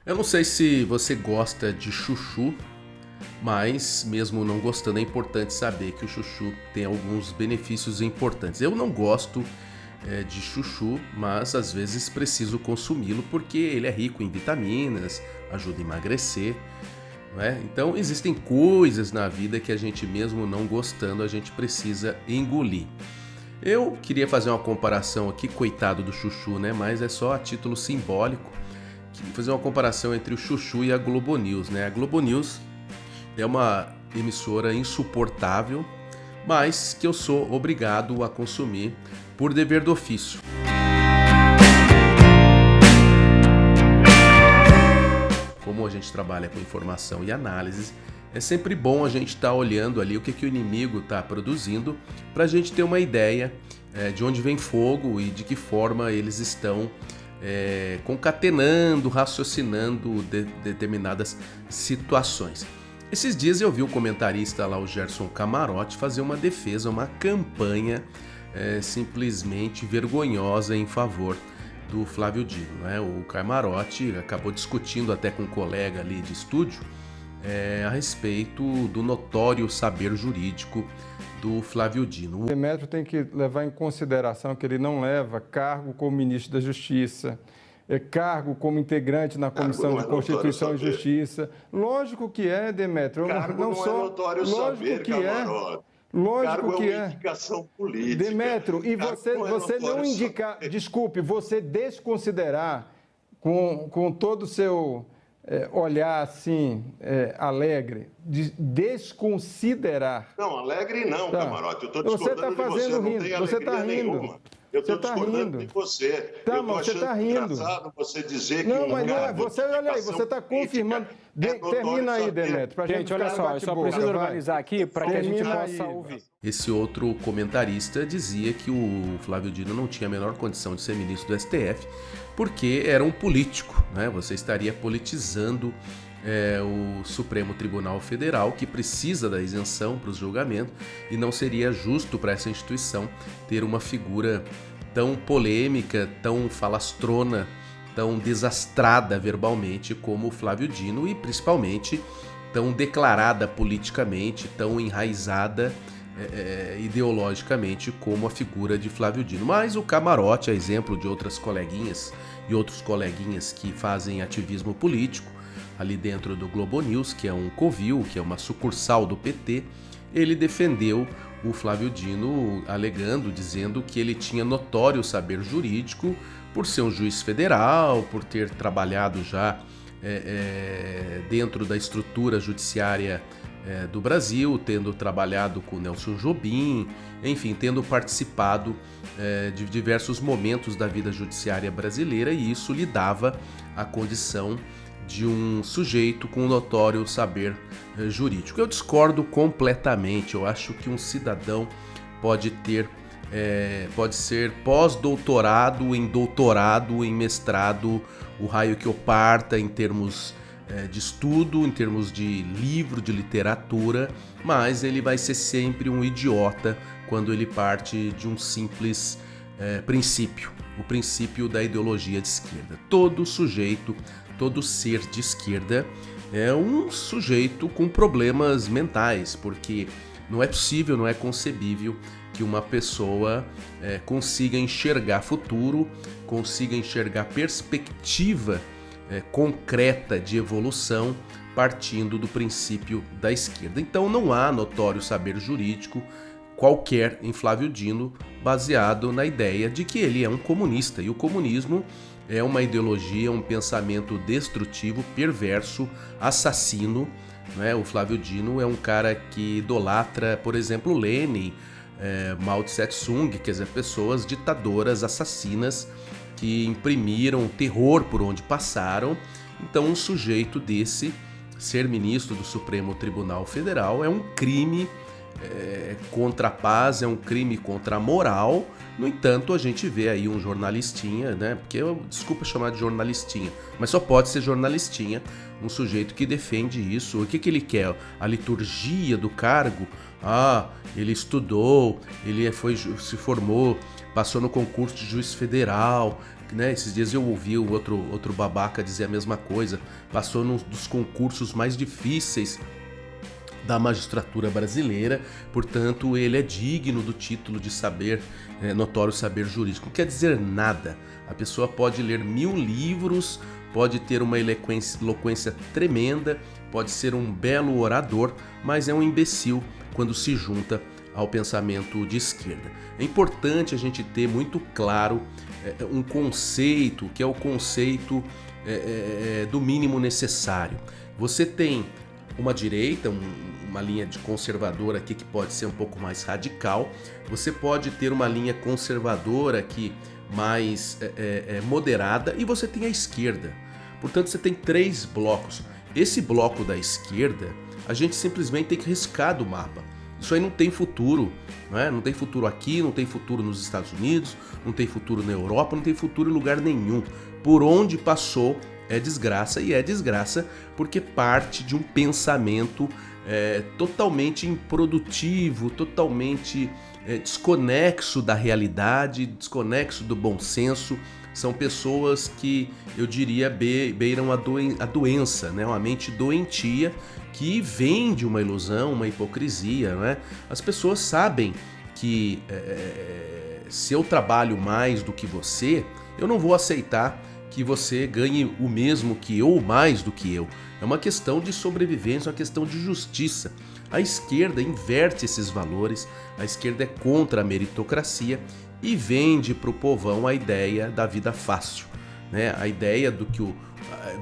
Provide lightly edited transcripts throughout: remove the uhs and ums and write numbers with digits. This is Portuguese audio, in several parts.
Eu não sei se você gosta de chuchu, mas mesmo não gostando, é importante saber que o chuchu tem alguns benefícios importantes. Eu não gosto de chuchu, mas às vezes preciso consumi-lo porque ele é rico em vitaminas, ajuda a emagrecer, não é? Então existem coisas na vida que a gente mesmo não gostando, a gente precisa engolir. Eu queria fazer uma comparação aqui, coitado do chuchu, né? Mas é só a título simbólico. Queria fazer uma comparação entre o chuchu e a Globo News, né? A Globo News é uma emissora insuportável, mas que eu sou obrigado a consumir por dever do ofício. Como a gente trabalha com informação e análise, é sempre bom a gente estar olhando ali o que o inimigo está produzindo para a gente ter uma ideia de onde vem fogo e de que forma eles estão concatenando, raciocinando determinadas situações. Esses dias eu vi o comentarista lá, o Gerson Camarote, fazer uma defesa, uma campanha simplesmente vergonhosa em favor do Flávio Dino, né? O Camarote acabou discutindo até com um colega ali de estúdio a respeito do notório saber jurídico do Flávio Dino. O Demétrio tem que levar em consideração que ele não leva cargo como ministro da Justiça, cargo como integrante na Comissão de Constituição e Justiça. Lógico que é, Demétrio. Cargo não é notório saber, Camarote. Lógico que é uma indicação política. Demétrio, e você não indicar, desculpe, você desconsiderar com todo o seu olhar assim, alegre, desconsiderar. Não, alegre não, tá. Camarote. Eu estou discordando de você, não tem alegria nenhuma. Eu estou discordando de você. Tá, mas você está rindo. Engraçado você dizer que não, mas você olha aí, você está confirmando. Termina aí, Demétrio. Gente, olha só, eu só preciso organizar aqui para que a gente possa ouvir. Esse outro comentarista dizia que o Flávio Dino não tinha a menor condição de ser ministro do STF porque era um político, né? Você estaria politizando o Supremo Tribunal Federal, que precisa da isenção para os julgamentos, e não seria justo para essa instituição ter uma figura tão polêmica, tão falastrona, tão desastrada verbalmente como o Flávio Dino, e principalmente tão declarada politicamente, tão enraizada ideologicamente como a figura de Flávio Dino. Mas o Camarote, a exemplo de outras coleguinhas e outros coleguinhas que fazem ativismo político ali dentro do Globo News, que é um covil, que é uma sucursal do PT, ele defendeu o Flávio Dino alegando, dizendo que ele tinha notório saber jurídico por ser um juiz federal, por ter trabalhado já dentro da estrutura judiciária do Brasil, tendo trabalhado com Nelson Jobim, enfim, tendo participado de diversos momentos da vida judiciária brasileira, e isso lhe dava a condição de um sujeito com notório saber jurídico. Eu discordo completamente. Eu acho que um cidadão pode ser pós-doutorado, em doutorado, em mestrado, o raio que o parta em termos de estudo, em termos de livro, de literatura, mas ele vai ser sempre um idiota quando ele parte de um simples princípio, o princípio da ideologia de esquerda. Todo sujeito, todo ser de esquerda é um sujeito com problemas mentais, porque não é possível, não é concebível que uma pessoa consiga enxergar futuro, consiga enxergar perspectiva concreta de evolução partindo do princípio da esquerda. Então não há notório saber jurídico qualquer em Flávio Dino baseado na ideia de que ele é um comunista, e o comunismo é uma ideologia, um pensamento destrutivo, perverso, assassino, né? O Flávio Dino é um cara que idolatra, por exemplo, Lenin, Mao Tse Tung, quer dizer, pessoas ditadoras, assassinas, que imprimiram terror por onde passaram. Então um sujeito desse ser ministro do Supremo Tribunal Federal é um crime contra a paz, é um crime contra a moral. No entanto, a gente vê aí um jornalistinha, né? Porque desculpa chamar de jornalistinha, mas só pode ser jornalistinha, um sujeito que defende isso. O que ele quer? A liturgia do cargo? Ele estudou, ele se formou, passou no concurso de juiz federal, né? Esses dias eu ouvi o outro babaca dizer a mesma coisa. Passou num dos concursos mais difíceis da magistratura brasileira, portanto ele é digno do título de notório saber jurídico. Não quer dizer nada. A pessoa pode ler 1000 livros, pode ter uma eloquência tremenda, pode ser um belo orador, mas é um imbecil quando se junta ao pensamento de esquerda. É importante a gente ter muito claro um conceito, que é o conceito do mínimo necessário. Você tem uma direita, uma linha de conservadora aqui que pode ser um pouco mais radical. Você pode ter uma linha conservadora aqui mais moderada, e você tem a esquerda. Portanto, você tem 3 blocos. Esse bloco da esquerda, a gente simplesmente tem que riscar do mapa. Isso aí não tem futuro, né? Não tem futuro aqui, não tem futuro nos Estados Unidos, não tem futuro na Europa, não tem futuro em lugar nenhum. Por onde passou é desgraça, e é desgraça porque parte de um pensamento totalmente improdutivo, totalmente desconexo da realidade, desconexo do bom senso. São pessoas que, eu diria, beiram a doença, né? Uma mente doentia que vem de uma ilusão, uma hipocrisia, né? As pessoas sabem que se eu trabalho mais do que você, eu não vou aceitar que você ganhe o mesmo que eu ou mais do que eu. É uma questão de sobrevivência, uma questão de justiça. A esquerda inverte esses valores, a esquerda é contra a meritocracia e vende para o povão a ideia da vida fácil, né? A ideia do que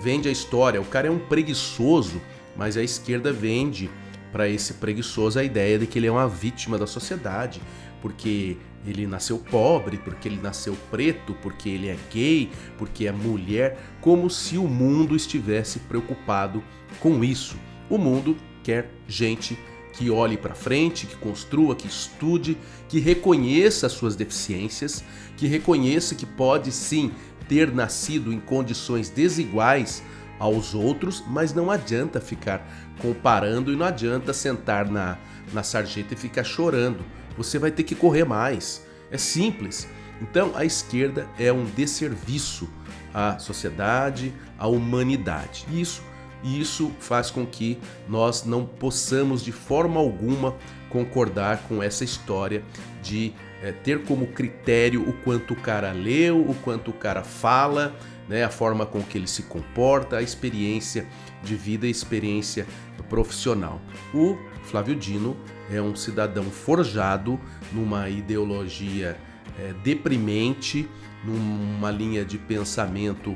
vende a história, o cara é um preguiçoso, mas a esquerda vende para esse preguiçoso a ideia de que ele é uma vítima da sociedade, porque ele nasceu pobre, porque ele nasceu preto, porque ele é gay, porque é mulher, como se o mundo estivesse preocupado com isso. O mundo quer gente que olhe para frente, que construa, que estude, que reconheça as suas deficiências, que reconheça que pode sim ter nascido em condições desiguais aos outros, mas não adianta ficar comparando e não adianta sentar na sarjeta e ficar chorando. Você vai ter que correr mais. É simples. Então a esquerda é um desserviço à sociedade, à humanidade. E isso faz com que nós não possamos de forma alguma concordar com essa história de ter como critério o quanto o cara leu, o quanto o cara fala, né, a forma com que ele se comporta, a experiência de vida e experiência profissional. O Flávio Dino é um cidadão forjado numa ideologia deprimente, numa linha de pensamento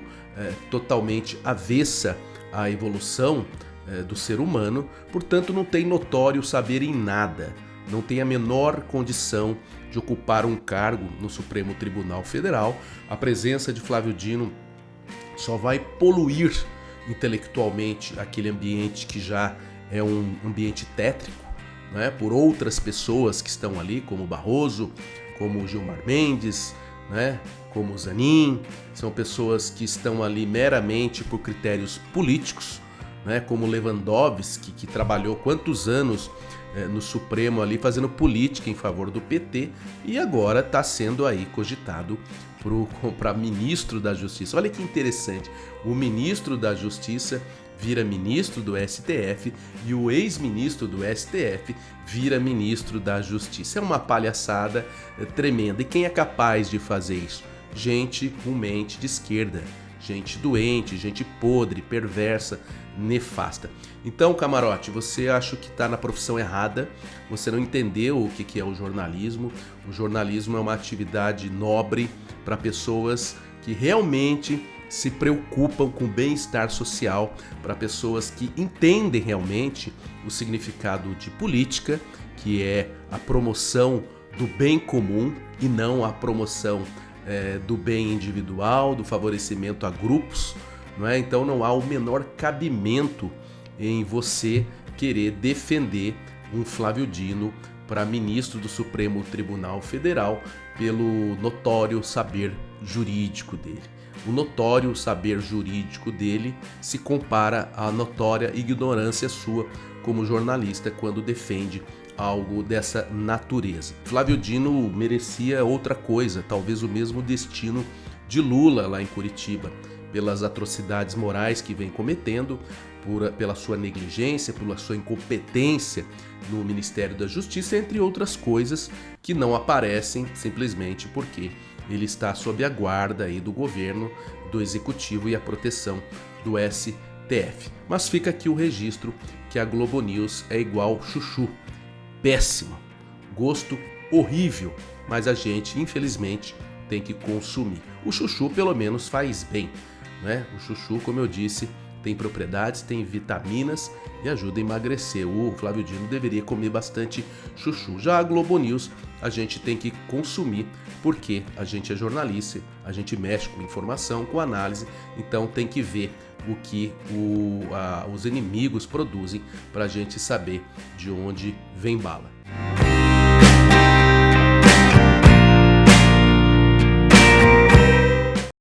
totalmente avessa à evolução do ser humano, portanto não tem notório saber em nada, não tem a menor condição de ocupar um cargo no Supremo Tribunal Federal. A presença de Flávio Dino só vai poluir intelectualmente aquele ambiente que já é um ambiente tétrico, né, por outras pessoas que estão ali, como Barroso, como Gilmar Mendes, né, como Zanin. São pessoas que estão ali meramente por critérios políticos, né, como Lewandowski, que trabalhou quantos anos no Supremo ali fazendo política em favor do PT e agora está sendo aí cogitado para ministro da Justiça. Olha que interessante, o ministro da Justiça vira ministro do STF e o ex-ministro do STF vira ministro da Justiça. É uma palhaçada tremenda. E quem é capaz de fazer isso? Gente com mente de esquerda, gente doente, gente podre, perversa, nefasta. Então, Camarote, você acha que está na profissão errada, você não entendeu o que é o jornalismo. O jornalismo é uma atividade nobre para pessoas que realmente se preocupam com o bem-estar social, para pessoas que entendem realmente o significado de política, que é a promoção do bem comum e não a promoção do bem individual, do favorecimento a grupos, não é? Então não há o menor cabimento em você querer defender um Flávio Dino para ministro do Supremo Tribunal Federal pelo notório saber jurídico dele. O notório saber jurídico dele se compara à notória ignorância sua como jornalista quando defende algo dessa natureza. Flávio Dino merecia outra coisa, talvez o mesmo destino de Lula lá em Curitiba, pelas atrocidades morais que vem cometendo, pela sua negligência, pela sua incompetência no Ministério da Justiça, entre outras coisas que não aparecem simplesmente porque ele está sob a guarda aí do governo, do executivo e a proteção do STF. Mas fica aqui o registro que a Globo News é igual chuchu, péssimo, gosto horrível, mas a gente infelizmente tem que consumir. O chuchu pelo menos faz bem, né? O chuchu, como eu disse, tem propriedades, tem vitaminas e ajuda a emagrecer. O Flávio Dino deveria comer bastante chuchu. Já a Globo News a gente tem que consumir porque a gente é jornalista, a gente mexe com informação, com análise, então tem que ver o que os inimigos produzem para a gente saber de onde vem bala.